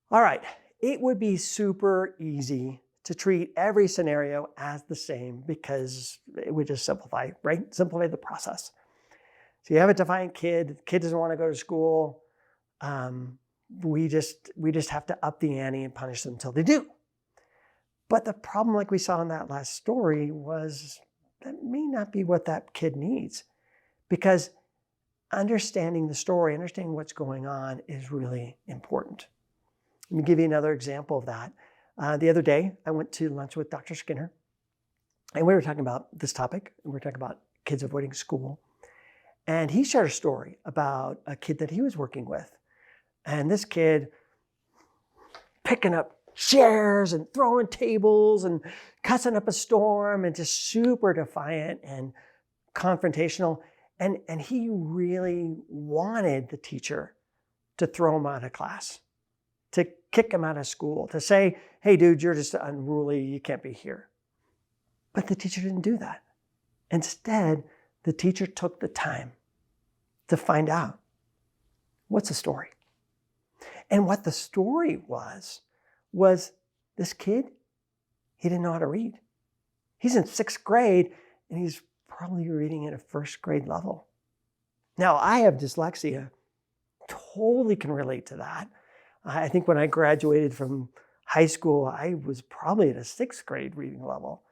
All right, it would be super easy to treat every scenario as the same because it would just simplify, right? Simplify the process. So you have a defiant kid, the kid doesn't want to go to school. We just have to up the ante and punish them until they do. But the problem, like we saw in that last story, was that may not be what that kid needs, because understanding the story, understanding what's going on is really important. Let me give you another example of that. The other day, I went to lunch with Dr. Skinner, and we were talking about this topic, and we were talking about kids avoiding school. And he shared a story about a kid that he was working with. And this kid picking up chairs and throwing tables and cussing up a storm and just super defiant and confrontational. And he really wanted the teacher to throw him out of class, to kick him out of school, to say, hey, dude, you're just unruly, you can't be here. But the teacher didn't do that. Instead, the teacher took the time to find out what's the story. And what the story was this kid, he didn't know how to read. He's in 6th grade and he's probably reading at a 1st grade level. Now, I have dyslexia, totally can relate to that. I think when I graduated from high school, I was probably at a 6th grade reading level.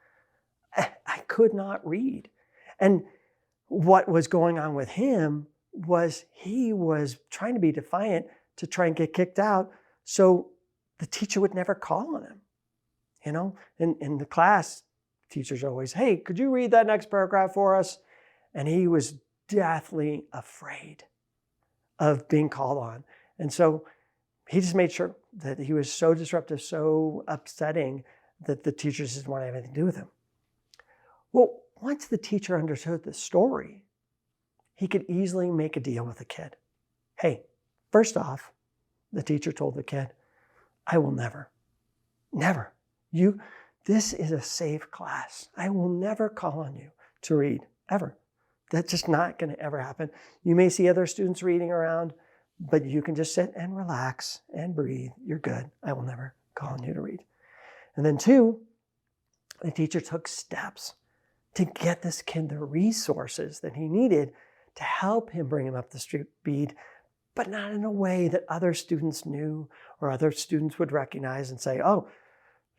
I could not read. And what was going on with him was he was trying to be defiant to try and get kicked out, so the teacher would never call on him. You know, in the class, teachers always, hey, could you read that next paragraph for us? And he was deathly afraid of being called on. And so he just made sure that he was so disruptive, so upsetting, that the teachers didn't want to have anything to do with him. Well, once the teacher understood the story, he could easily make a deal with the kid. Hey, first off, the teacher told the kid, I will never, this is a safe class. I will never call on you to read, ever. That's just not going to ever happen. You may see other students reading around, but you can just sit and relax and breathe. You're good. I will never call on you to read. And then 2, the teacher took steps to get this kid the resources that he needed to help him bring him up the speed, but not in a way that other students knew or other students would recognize and say, oh,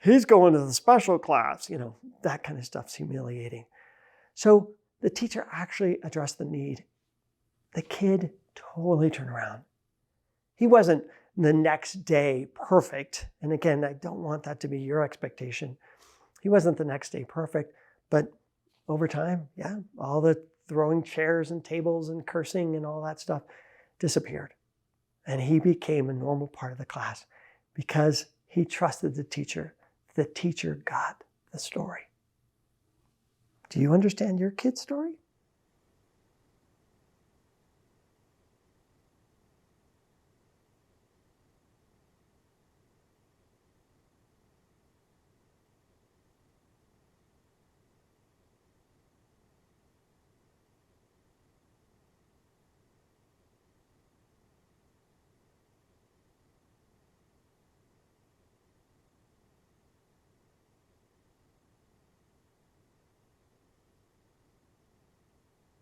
he's going to the special class. You know, that kind of stuff's humiliating. So the teacher actually addressed the need. The kid totally turned around. He wasn't the next day perfect. And again, I don't want that to be your expectation. He wasn't the next day perfect, but over time, yeah, all the throwing chairs and tables and cursing and all that stuff disappeared. And he became a normal part of the class because he trusted the teacher. The teacher got the story. Do you understand your kid's story?